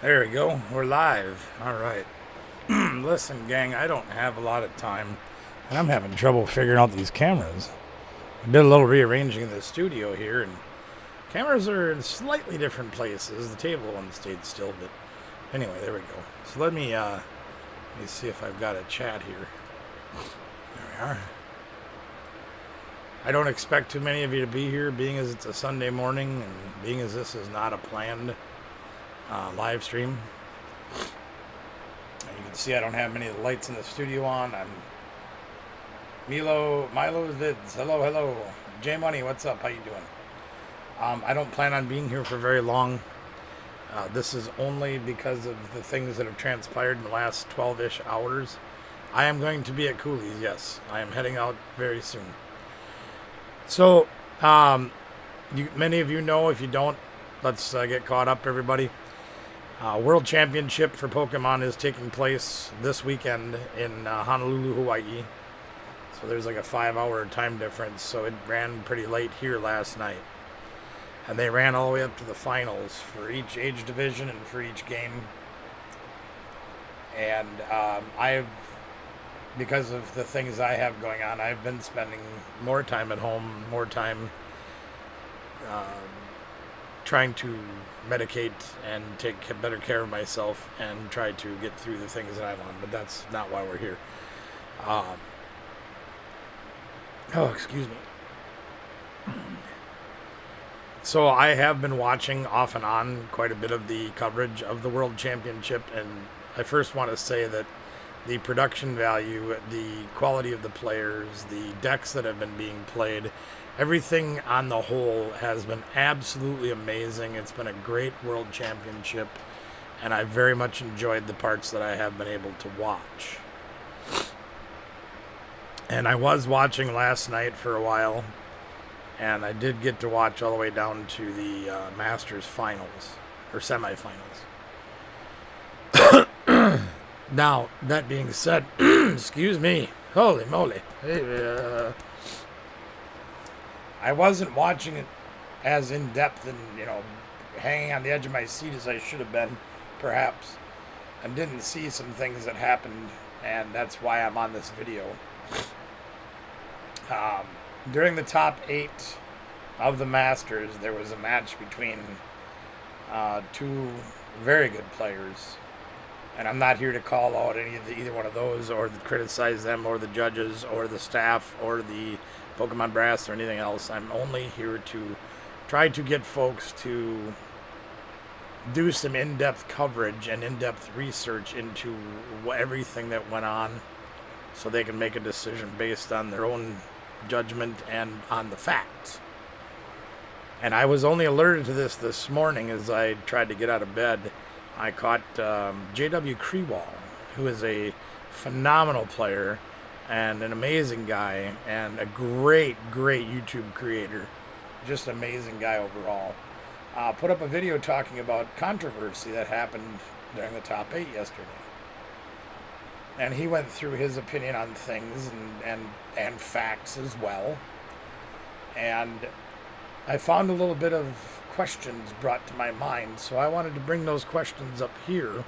There we go. We're live. All right. Listen, gang, I don't have a lot of time, and I'm having trouble figuring out these cameras. I did a little rearranging in the studio here, and cameras are in slightly different places. The table one stayed still, but anyway, there we go. So let me see if I've got a chat here. There we are. I don't expect too many of you to be here, being as it's a Sunday morning, and being as this is not a planned live stream. You can see I don't have many of the lights in the studio on. I'm Milo Vids. Hello. J Money, what's up? How you doing? I don't plan on being here for very long. This is only because of the things that have transpired in the last 12-ish hours. I am going to be at Cooley's, yes. I am heading out very soon. So, many of you know. If you don't, let's get caught up, everybody. World Championship for Pokemon is taking place this weekend in Honolulu, Hawaii. So there's like a 5-hour time difference. So it ran pretty late here last night. And they ran all the way up to the finals for each age division and for each game. And because of the things I have going on, I've been spending more time at home, more time trying to medicate and take better care of myself and try to get through the things that I'm on. But that's not why we're here. Excuse me. So I have been watching off and on quite a bit of the coverage of the World Championship, and I first want to say that the production value, the quality of the players, the decks that have been being played, everything on the whole has been absolutely amazing. It's been a great World Championship, and I very much enjoyed the parts that I have been able to watch. And I was watching last night for a while, and I did get to watch all the way down to the Masters finals, or semifinals. Now, that being said, excuse me, holy moly. I wasn't watching it as in depth and, hanging on the edge of my seat as I should have been, perhaps, and didn't see some things that happened, and that's why I'm on this video. During the top 8 of the Masters, there was a match between two very good players. And I'm not here to call out either one of those, or criticize them, or the judges, or the staff, or the Pokemon Brass, or anything else. I'm only here to try to get folks to do some in-depth coverage and in-depth research into everything that went on, so they can make a decision based on their own judgment and on the facts. And I was only alerted to this morning as I tried to get out of bed. I caught J.W. Krewall, who is a phenomenal player and an amazing guy and a great YouTube creator. Just an amazing guy overall. Put up a video talking about Controversary that happened during the top 8 yesterday. And he went through his opinion on things and facts as well. And I found a little bit of questions brought to my mind, so I wanted to bring those questions up here.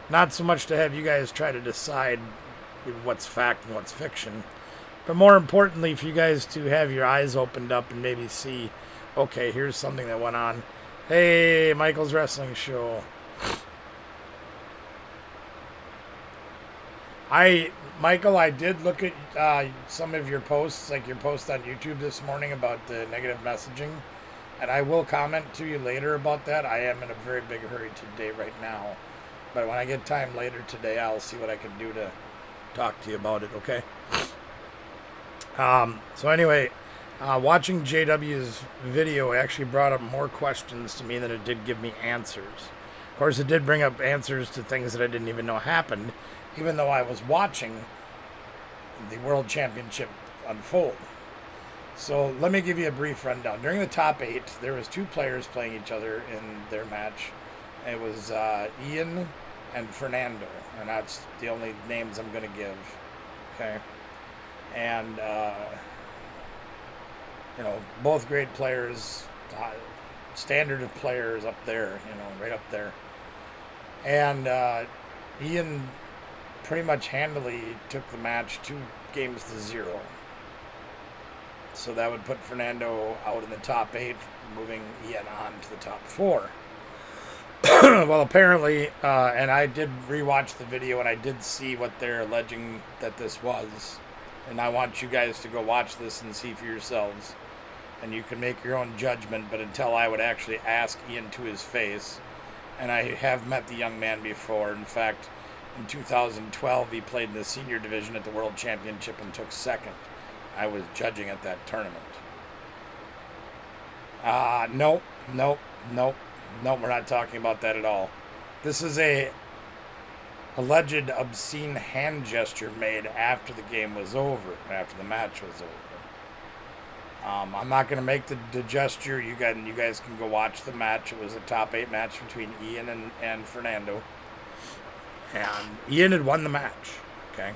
Not so much to have you guys try to decide what's fact and what's fiction, but more importantly for you guys to have your eyes opened up and maybe see, okay, here's something that went on. Hey, Michael's Wrestling Show. Michael, I did look at some of your posts, like your post on YouTube this morning about the negative messaging. And I will comment to you later about that. I am in a very big hurry today right now. But when I get time later today, I'll see what I can do to talk to you about it, okay? So anyway, watching JW's video actually brought up more questions to me than it did give me answers. Of course, it did bring up answers to things that I didn't even know happened, even though I was watching the World Championship unfold. So let me give you a brief rundown. During the top 8, there was 2 players playing each other in their match. It was Ian and Fernando, and that's the only names I'm going to give. Okay, and both great players, standard of players up there, right up there. And Ian pretty much handily took the match 2-0. So that would put Fernando out in the top 8, moving Ian on to the top 4. Well, apparently, and I did rewatch the video, and I did see what they're alleging that this was. And I want you guys to go watch this and see for yourselves. And you can make your own judgment, but until I would actually ask Ian to his face. And I have met the young man before. In fact, in 2012, he played in the senior division at the World Championship and took second. I was judging at that tournament. Nope, we're not talking about that at all. This is a alleged obscene hand gesture made after the game was over, after the match was over. I'm not going to make the gesture. You guys can go watch the match. It was a top 8 match between Ian and Fernando. And Ian had won the match, okay?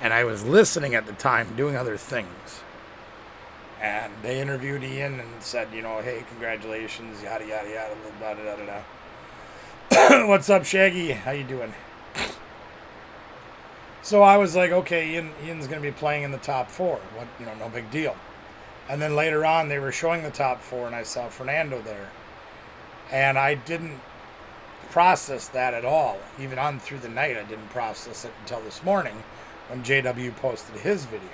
And I was listening at the time, doing other things. And they interviewed Ian and said, hey, congratulations, yada, yada, yada, da, da, da, da, da. What's up, Shaggy? How you doing? So I was like, okay, Ian's going to be playing in the top 4. No big deal. And then later on, they were showing the top 4, and I saw Fernando there. And I didn't process that at all. Even on through the night, I didn't process it until this morning when JW posted his video.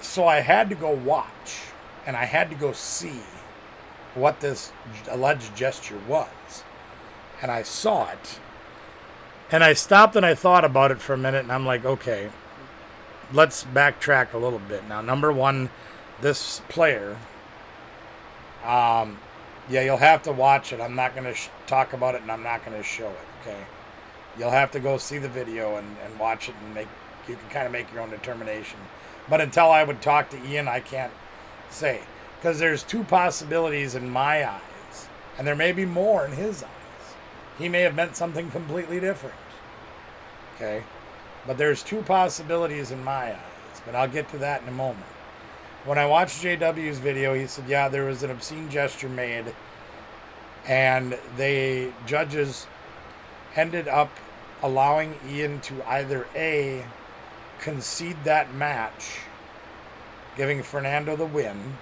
So I had to go watch, and I had to go see what this alleged gesture was. And I saw it. And I stopped and I thought about it for a minute, and I'm like, okay, let's backtrack a little bit. Now, number one, this player, you'll have to watch it. I'm not going to talk about it, and I'm not going to show it, okay? You'll have to go see the video and watch it, and you can kind of make your own determination. But until I would talk to Ian, I can't say. Because there's 2 possibilities in my eyes, and there may be more in his eyes. He may have meant something completely different, okay? But there's 2 possibilities in my eyes, but I'll get to that in a moment. When I watched JW's video, he said, yeah, there was an obscene gesture made, and the judges ended up allowing Ian to either A, concede that match, giving Fernando the win,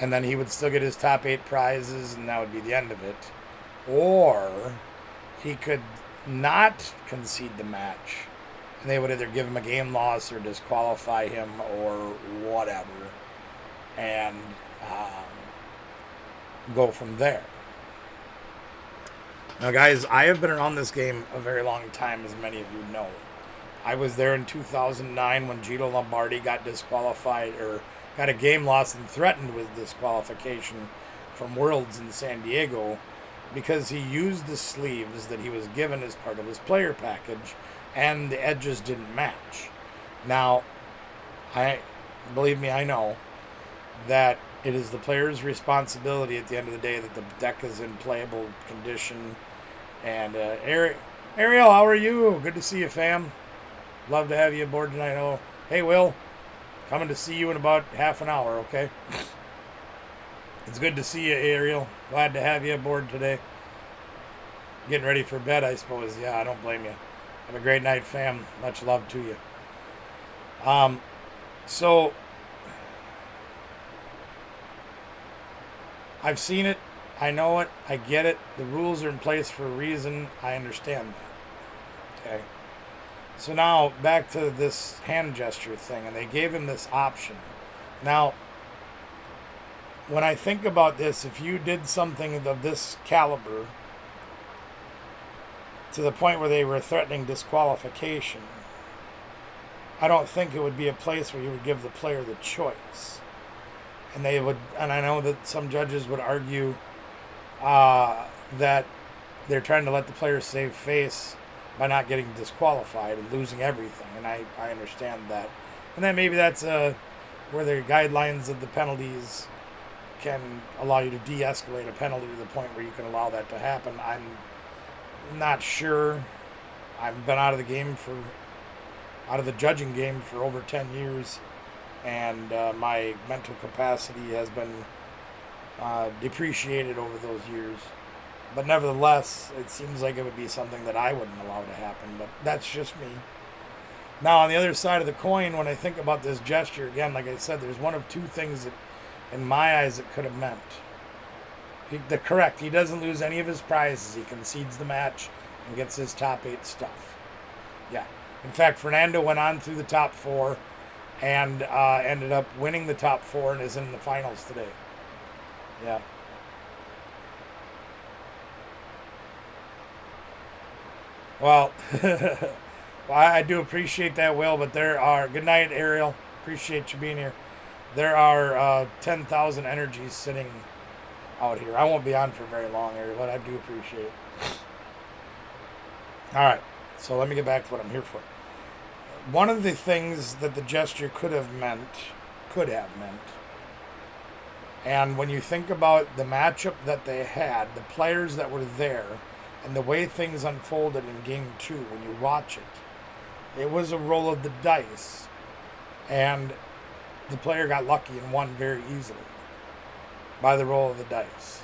and then he would still get his top 8 prizes, and that would be the end of it, or he could not concede the match, and they would either give him a game loss or disqualify him or whatever, and go from there. Now, guys, I have been around this game a very long time, as many of you know. I was there in 2009 when Gino Lombardi got disqualified, or got a game loss and threatened with disqualification from Worlds in San Diego because he used the sleeves that he was given as part of his player package, and the edges didn't match. Now, believe me, I know that it is the player's responsibility at the end of the day that the deck is in playable condition. And Ariel, how are you? Good to see you, fam. Love to have you aboard tonight. Oh, hey, Will, coming to see you in about half an hour, okay? It's good to see you, Ariel. Glad to have you aboard today. Getting ready for bed, I suppose. Yeah, I don't blame you. Have a great night, fam. Much love to you. So I've seen it. I know it. I get it. The rules are in place for a reason. I understand that. Okay. So now back to this hand gesture thing, and they gave him this option. Now, when I think about this, if you did something of this caliber to the point where they were threatening disqualification, I don't think it would be a place where you would give the player the choice. And they would, and I know that some judges would argue that they're trying to let the player save face by not getting disqualified and losing everything, and I understand that. And then maybe that's where the guidelines of the penalties can allow you to de-escalate a penalty to the point where you can allow that to happen. I'm not sure. I've been out of the judging game for over 10 years, and my mental capacity has been depreciated over those years. But nevertheless, it seems like it would be something that I wouldn't allow to happen. But that's just me. Now, on the other side of the coin, when I think about this gesture, again, like I said, there's one of two things that, in my eyes, it could have meant. Correct, he doesn't lose any of his prizes. He concedes the match and gets his top 8 stuff. Yeah. In fact, Fernando went on through the top 4 and ended up winning the top 4 and is in the finals today. Yeah. Well, I do appreciate that, Will, but there are... Good night, Ariel. Appreciate you being here. There are 10,000 energies sitting out here. I won't be on for very long, Ariel, but I do appreciate it. All right, so let me get back to what I'm here for. One of the things that the gesture could have meant, and when you think about the matchup that they had, the players that were there, and the way things unfolded in Game 2, when you watch it was a roll of the dice, and the player got lucky and won very easily by the roll of the dice.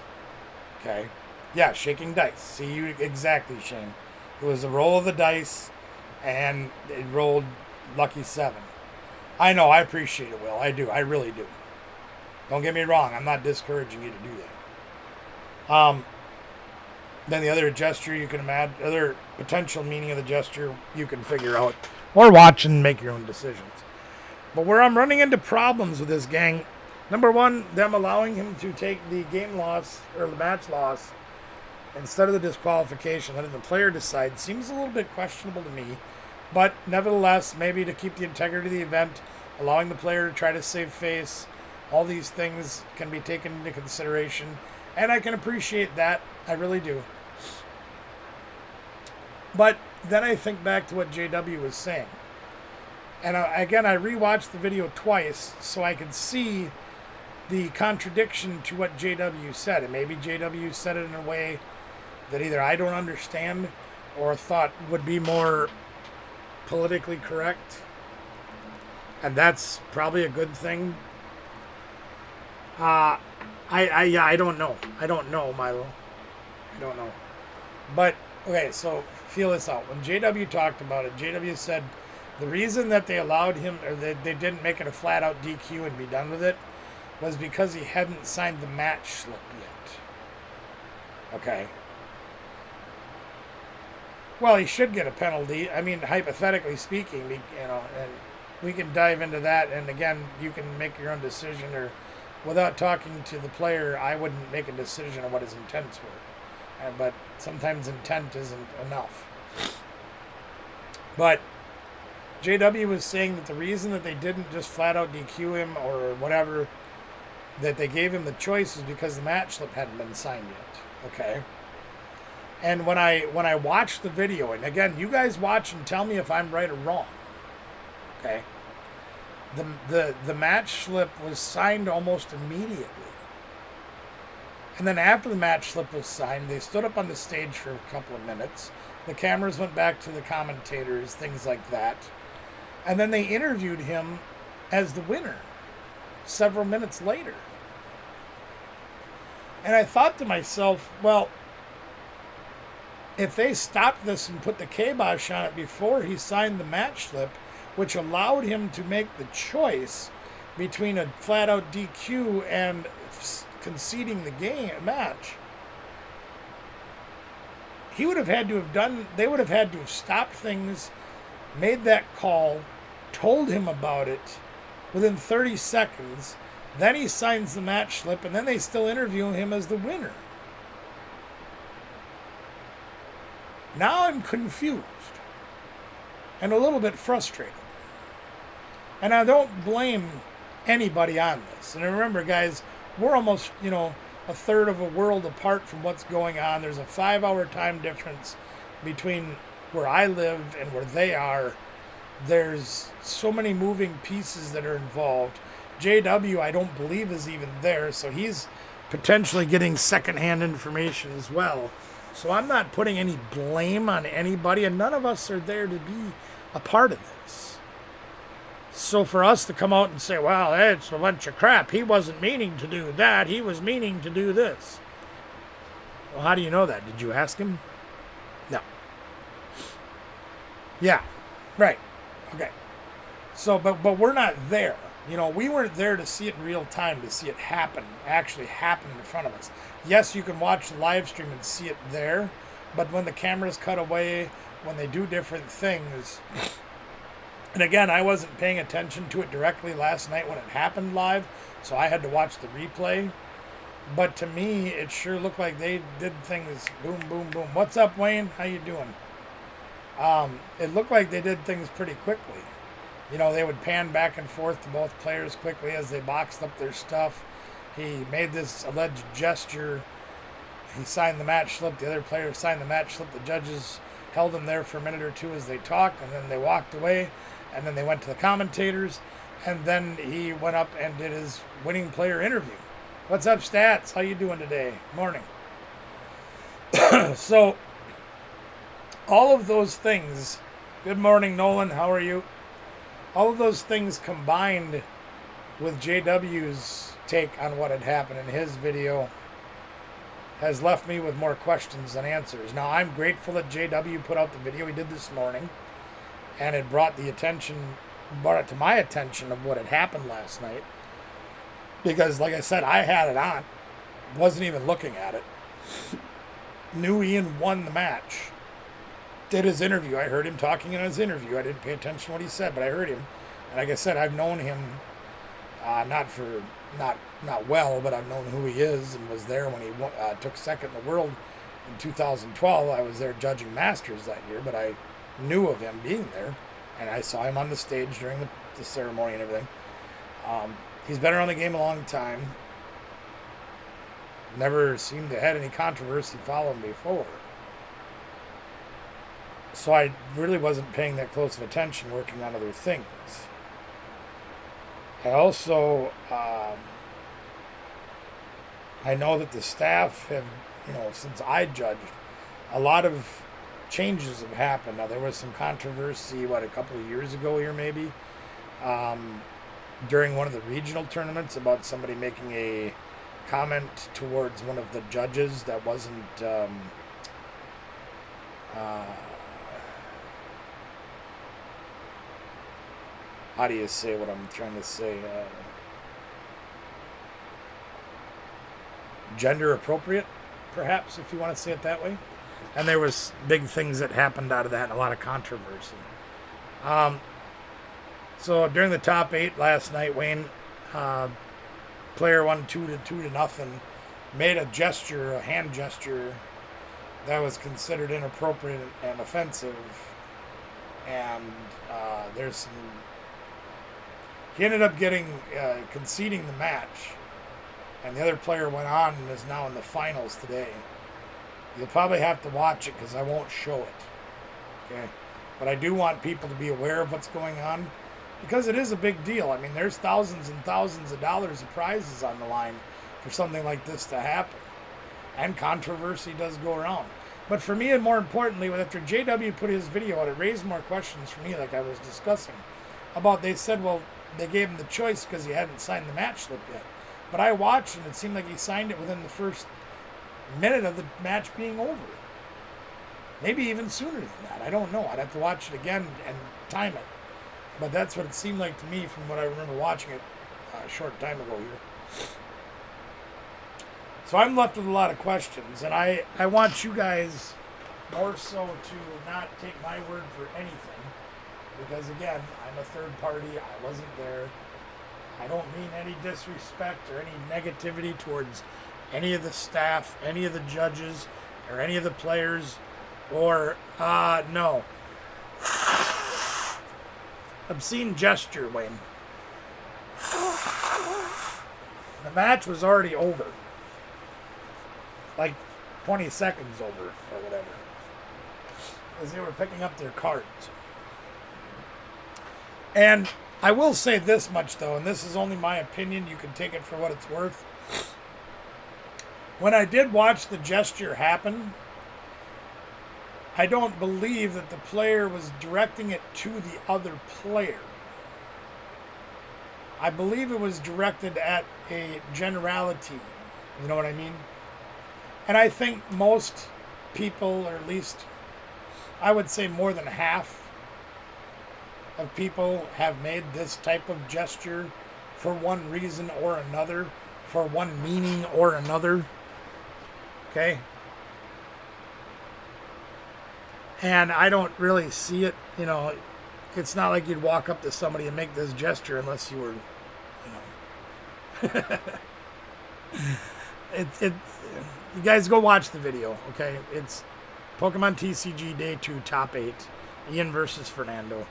Okay? Yeah, shaking dice. See, you exactly, Shane. It was a roll of the dice, and it rolled lucky 7. I know, I appreciate it, Will. I do. I really do. Don't get me wrong. I'm not discouraging you to do that. Then the other gesture you can imagine, other potential meaning of the gesture you can figure out, or watch and make your own decisions. But where I'm running into problems with this gang, number one, them allowing him to take the game loss, or the match loss, instead of the disqualification, letting the player decide, seems a little bit questionable to me. But nevertheless, maybe to keep the integrity of the event, allowing the player to try to save face, all these things can be taken into consideration. And I can appreciate that. I really do. But then I think back to what JW was saying. And again, I rewatched the video twice so I could see the contradiction to what JW said. And maybe JW said it in a way that either I don't understand or thought would be more politically correct. And that's probably a good thing. I don't know. I don't know, Milo. I don't know. But, okay, so feel this out. When JW talked about it, JW said the reason that they allowed him, or they didn't make it a flat-out DQ and be done with it, was because he hadn't signed the match slip yet. Okay. Well, he should get a penalty. I mean, hypothetically speaking, you know, and we can dive into that. And again, you can make your own decision, or without talking to the player, I wouldn't make a decision on what his intents were. But sometimes intent isn't enough. But JW was saying that the reason that they didn't just flat out DQ him or whatever, that they gave him the choice, was because the match slip hadn't been signed yet. Okay. And when I watched the video, and again, you guys watch and tell me if I'm right or wrong. Okay. The match slip was signed almost immediately. And then after the match slip was signed, they stood up on the stage for a couple of minutes. The cameras went back to the commentators, things like that. And then they interviewed him as the winner several minutes later. And I thought to myself, well, if they stopped this and put the kibosh on it before he signed the match slip, which allowed him to make the choice between a flat-out DQ and conceding the match, he would have had to have done, they would have had to have stopped things, made that call, told him about it within 30 seconds, then he signs the match slip, and then they still interview him as the winner. Now I'm confused and a little bit frustrated. And I don't blame anybody on this. And remember, guys, we're almost, a third of a world apart from what's going on. There's a 5-hour time difference between where I live and where they are. There's so many moving pieces that are involved. JW, I don't believe, is even there, so he's potentially getting secondhand information as well. So I'm not putting any blame on anybody, and none of us are there to be a part of this. So for us to come out and say, well, it's a bunch of crap. He wasn't meaning to do that. He was meaning to do this. Well, how do you know that? Did you ask him? No. Yeah. Right. Okay. So, but we're not there. You know, we weren't there to see it in real time, to see it actually happen in front of us. Yes, you can watch the live stream and see it there, but when the cameras cut away, when they do different things, and again, I wasn't paying attention to it directly last night when it happened live, so I had to watch the replay. But to me, it sure looked like they did things boom, boom, boom. What's up, Wayne? How you doing? It looked like they did things pretty quickly. You know, they would pan back and forth to both players quickly as they boxed up their stuff. He made this alleged gesture. He signed the match slip. The other player signed the match slip. The judges held him there for a minute or two as they talked, and then they walked away, and then they went to the commentators, and then he went up and did his winning player interview. What's up, Stats? How you doing today? Morning. So, all of those things, good morning, Nolan. How are you? All of those things combined with JW's take on what had happened in his video has left me with more questions than answers. Now, I'm grateful that JW put out the video he did this morning, and it brought it to my attention of what had happened last night. Because, like I said, I had it on, wasn't even looking at it. Knew Ian won the match. Did his interview. I heard him talking in his interview. I didn't pay attention to what he said, but I heard him. And like I said, I've known him not well, but I've known who he is and was there when he took second in the world in 2012. I was there judging Masters that year, but I knew of him being there, and I saw him on the stage during the ceremony and everything. He's been around the game a long time. Never seemed to have any controversy following before. So I really wasn't paying that close of attention, working on other things. I also, I know that the staff have, since I judged, a lot of changes have happened. Now, there was some controversy, a couple of years ago here maybe, during one of the regional tournaments about somebody making a comment towards one of the judges that wasn't, how do you say what I'm trying to say? Gender appropriate, perhaps, if you want to say it that way. And there was big things that happened out of that, and a lot of controversy. So during the top 8 last night, Wayne, player 1 2-0, made a gesture, a hand gesture, that was considered inappropriate and offensive. And there's some. He ended up conceding the match, and the other player went on and is now in the finals today. You'll probably have to watch it because I won't show it. Okay, but I do want people to be aware of what's going on because it is a big deal. I mean, there's thousands and thousands of dollars of prizes on the line for something like this to happen, and controversy does go around. But for me, and more importantly, after JW put his video out, it raised more questions for me, like I was discussing about. They said, well, they gave him the choice because he hadn't signed the match slip yet. But I watched, and it seemed like he signed it within the first minute of the match being over. Maybe even sooner than that. I don't know. I'd have to watch it again and time it. But that's what it seemed like to me from what I remember watching it a short time ago here. So I'm left with a lot of questions, and I want you guys more so to not take my word for anything. Because again, I'm a third party. I wasn't there. I don't mean any disrespect or any negativity towards any of the staff, any of the judges, or any of the players, or no. Obscene gesture, Wayne. The match was already over. Like 20 seconds over or whatever. As they were picking up their cards. And I will say this much, though, and this is only my opinion. You can take it for what it's worth. When I did watch the gesture happen, I don't believe that the player was directing it to the other player. I believe it was directed at a generality. You know what I mean? And I think most people, or at least I would say more than half of people, have made this type of gesture for one reason or another, for one meaning or another. Okay? And I don't really see it, you know, it's not like you'd walk up to somebody and make this gesture unless you were, you know. You guys go watch the video, okay? It's Pokemon TCG Day 2 Top 8. Ian versus Fernando.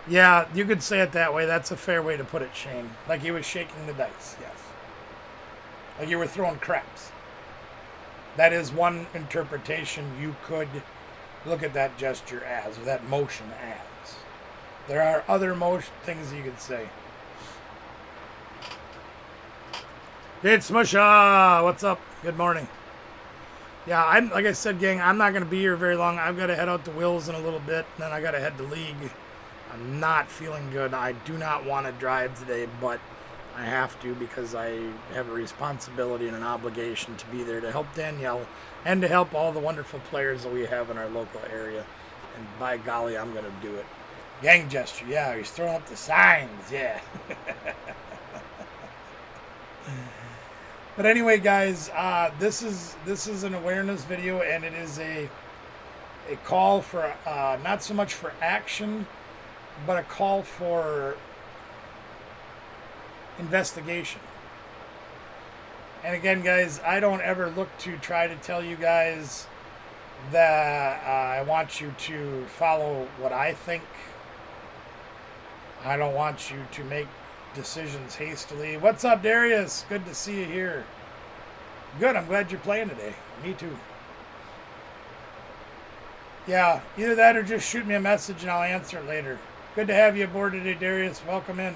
Yeah, you could say it that way. That's a fair way to put it, Shane. Like he was shaking the dice, yes. Like you were throwing craps. That is one interpretation you could look at that gesture as, or that motion as. There are other things you could say. It's Smusha! What's up? Good morning. Yeah, I'm like I said, gang, I'm not going to be here very long. I've got to head out to Will's in a little bit, and then I got to head to League. I'm not feeling good. I do not want to drive today, but I have to because I have a responsibility and an obligation to be there to help Danielle and to help all the wonderful players that we have in our local area. And by golly, I'm going to do it. Gang gesture, yeah, he's throwing up the signs, yeah. But anyway, guys, this is an awareness video, and it is a call for not so much for action, but a call for investigation. And again, guys, I don't ever look to try to tell you guys that I want you to follow what I think. I don't want you to make decisions hastily. What's up, Darius? Good to see you here. Good, I'm glad you're playing today. Me too. Yeah, either that or just shoot me a message and I'll answer it later. Good to have you aboard today, Darius. Welcome in.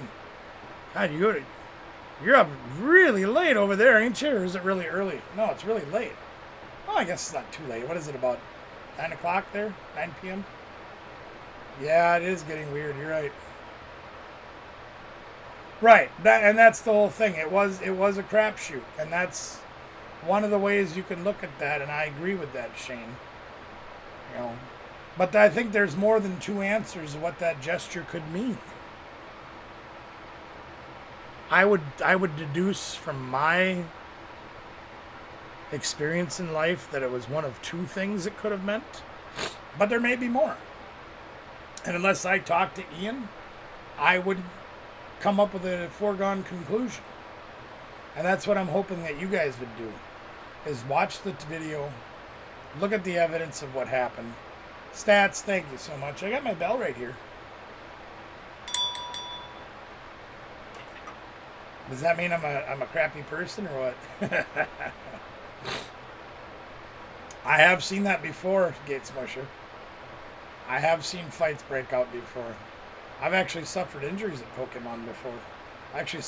God, you're up really late over there, ain't you? Or is it really early? No, it's really late. Oh, I guess it's not too late. What is it, about 9 o'clock there? 9 p.m.? Yeah, it is getting weird. You're right. Right, that's the whole thing. It was a crapshoot, and that's one of the ways you can look at that, and I agree with that, Shane. You know, but I think there's more than two answers of what that gesture could mean. I would deduce from my experience in life that it was one of two things it could have meant, but there may be more. And unless I talk to Ian, I would come up with a foregone conclusion. And that's what I'm hoping that you guys would do, is watch the video, look at the evidence of what happened. Stats, thank you so much. I got my bell right here. Does that mean I'm a crappy person or what? I have seen that before, Gates Musher. I have seen fights break out before. I've actually suffered injuries at Pokemon before. I actually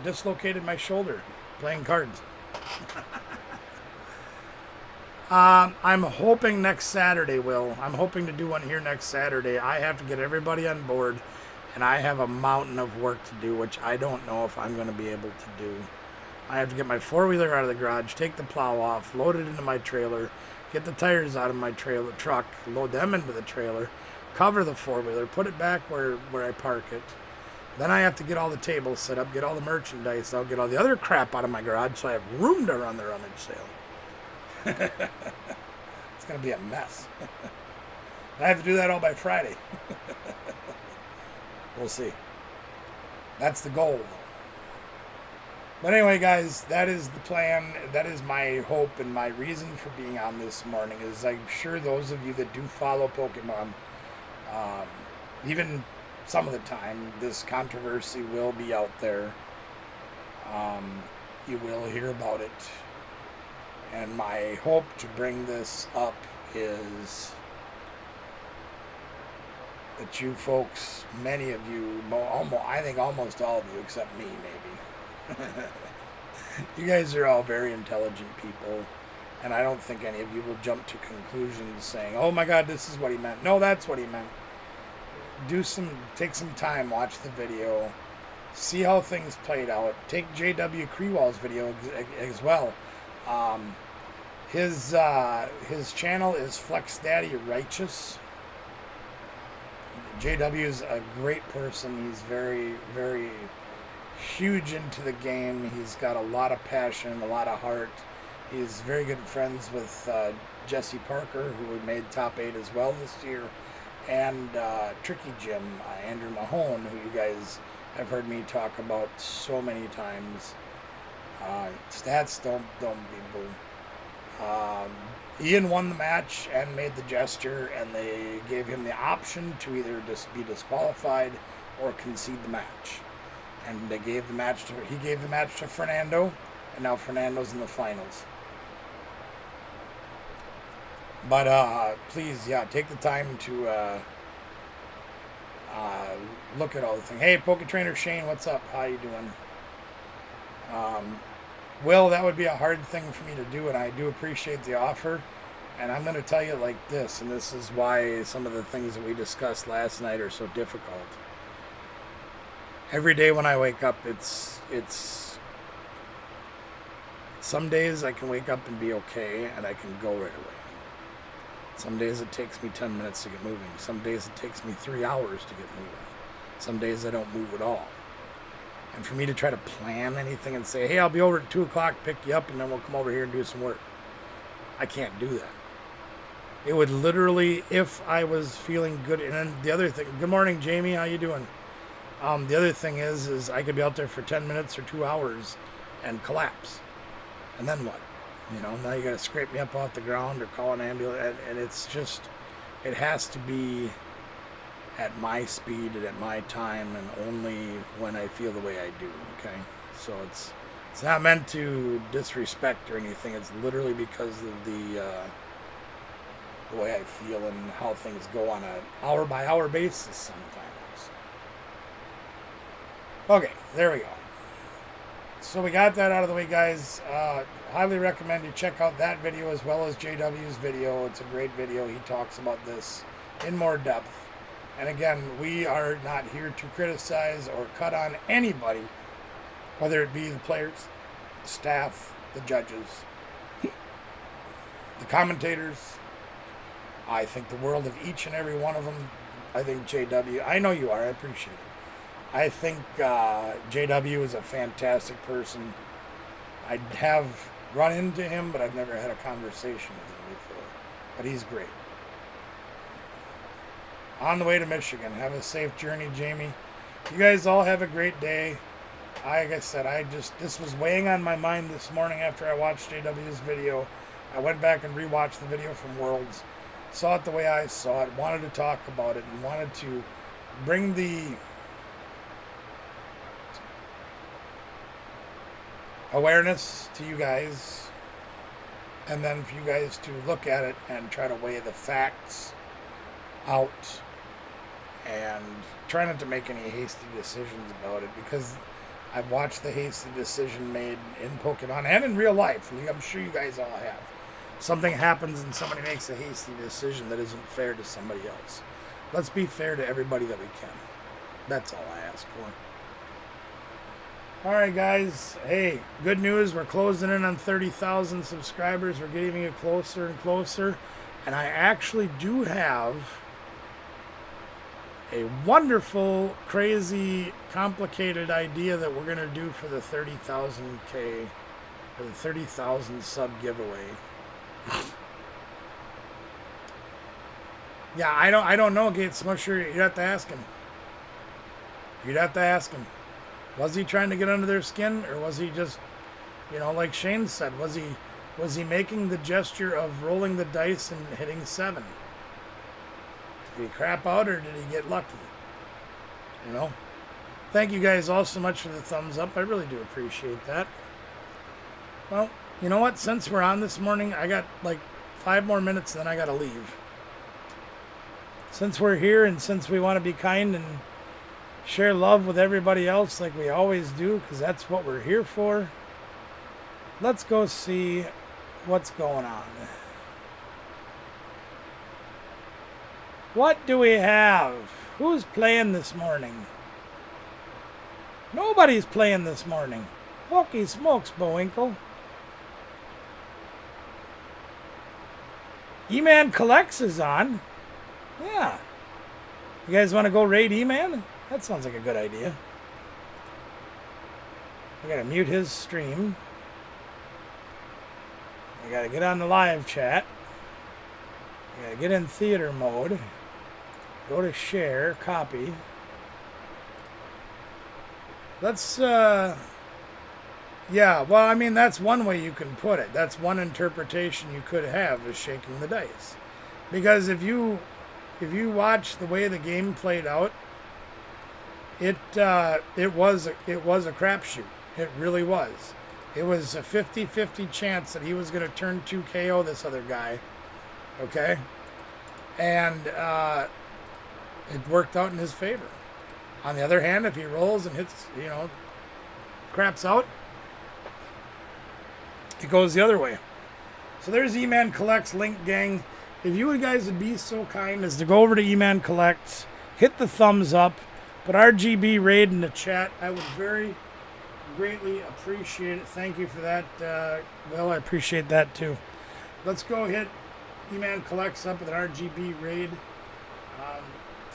dislocated my shoulder playing cards. I'm hoping next Saturday, Will. I'm hoping to do one here next Saturday. I have to get everybody on board, and I have a mountain of work to do, which I don't know if I'm going to be able to do. I have to get my four-wheeler out of the garage, take the plow off, load it into my trailer, get the tires out of my truck, load them into the trailer, cover the four-wheeler, put it back where I park it. Then I have to get all the tables set up, get all the merchandise out, get all the other crap out of my garage so I have room to run the rummage sale. It's going to be a mess. I have to do that all by Friday. We'll see. That's the goal. But anyway, guys, that is the plan. That is my hope and my reason for being on this morning. Is I'm sure those of you that do follow Pokemon, even some of the time, this controversy will be out there. You will hear about it. And my hope to bring this up is that you folks, many of you, I think almost all of you, except me, maybe. You guys are all very intelligent people, and I don't think any of you will jump to conclusions saying, oh my God, this is what he meant. No, that's what he meant. Take some time, watch the video, see how things played out. Take J.W. Krewall's video as well. His channel is Flex Daddy Righteous. JW is a great person. He's very, very huge into the game. He's got a lot of passion, a lot of heart. He's very good friends with Jesse Parker, who made top 8 as well this year, and Tricky Jim, Andrew Mahone, who you guys have heard me talk about so many times. Stats don't be boo. Ian won the match and made the gesture, and they gave him the option to either just be disqualified or concede the match. And he gave the match to Fernando, and now Fernando's in the finals. But please, yeah, take the time to look at all the things. Hey, Poke Trainer Shane, what's up? How you doing? Will, that would be a hard thing for me to do, and I do appreciate the offer. And I'm going to tell you like this, and this is why some of the things that we discussed last night are so difficult. Every day when I wake up, it's some days I can wake up and be okay, and I can go right away. Some days it takes me 10 minutes to get moving. Some days it takes me 3 hours to get moving. Some days I don't move at all. And for me to try to plan anything and say, hey, I'll be over at 2 o'clock, pick you up, and then we'll come over here and do some work. I can't do that. It would literally, if I was feeling good, and then the other thing, good morning, Jamie, how you doing? The other thing is I could be out there for 10 minutes or 2 hours and collapse. And then what? You know, now you got to scrape me up off the ground or call an ambulance, and it's just, it has to be at my speed and at my time, and only when I feel the way I do, okay? So it's not meant to disrespect or anything. It's literally because of the way I feel and how things go on an hour-by-hour basis sometimes. Okay, there we go. So we got that out of the way, guys. Highly recommend you check out that video as well as JW's video. It's a great video. He talks about this in more depth. And again, we are not here to criticize or cut on anybody, whether it be the players, staff, the judges, the commentators. I think the world of each and every one of them. I think JW, I know you are, I appreciate it. I think JW is a fantastic person. I have run into him, but I've never had a conversation with him before. But he's great. On the way to Michigan. Have a safe journey, Jamie. You guys all have a great day. Like I said, this was weighing on my mind this morning after I watched JW's video. I went back and rewatched the video from Worlds. Saw it the way I saw it. Wanted to talk about it and wanted to bring the awareness to you guys, and then for you guys to look at it and try to weigh the facts out and try not to make any hasty decisions about it, because I've watched the hasty decision made in Pokemon and in real life, and I'm sure you guys all have. Something happens and somebody makes a hasty decision that isn't fair to somebody else. Let's be fair to everybody that we can. That's all I ask for. Alright guys, hey, good news, we're closing in on 30,000 subscribers. We're getting it closer and closer. And I actually do have a wonderful, crazy, complicated idea that we're going to do for the 30,000K, or the 30,000 sub giveaway. Yeah, I don't know, Gates Smusher. You'd have to ask him. You'd have to ask him. Was he trying to get under their skin, or was he just, like Shane said, was he making the gesture of rolling the dice and hitting 7? Did he crap out, or did he get lucky? Thank you guys all so much for the thumbs up. I really do appreciate that. Well, you know what? Since we're on this morning, I got like 5 more minutes, then I got to leave. Since we're here and since we want to be kind and share love with everybody else like we always do, because that's what we're here for, let's go see what's going on. What do we have? Who's playing this morning? Nobody's playing this morning. Holy smokes, Bowinkle. E-Man Collects is on. Yeah. You guys want to go raid E-Man? That sounds like a good idea. I gotta mute his stream. I gotta get on the live chat. I gotta get in theater mode. Go to share, copy. Let's, yeah, well, I mean, that's one way you can put it. That's one interpretation you could have, is shaking the dice. Because if you watch the way the game played out, it was a crapshoot. It really was. It was a 50-50 chance that he was going to turn 2 KO this other guy. Okay? And it worked out in his favor. On the other hand, if he rolls and hits, craps out, it goes the other way. So there's E-Man Collects link, gang. If you guys would be so kind as to go over to E-Man Collects, hit the thumbs up, put RGB raid in the chat, I would very greatly appreciate it. Thank you for that. Well, I appreciate that too. Let's go hit E-Man Collects up with an RGB raid.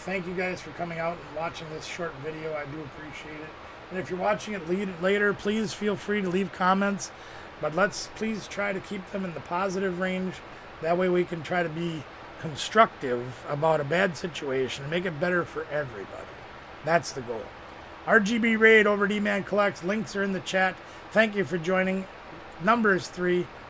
Thank you guys for coming out and watching this short video. I do appreciate it. And if you're watching it later, please feel free to leave comments. But let's please try to keep them in the positive range. That way we can try to be constructive about a bad situation and make it better for everybody. That's the goal. RGB raid over at E-Man Collects. Links are in the chat. Thank you for joining. Number is 3.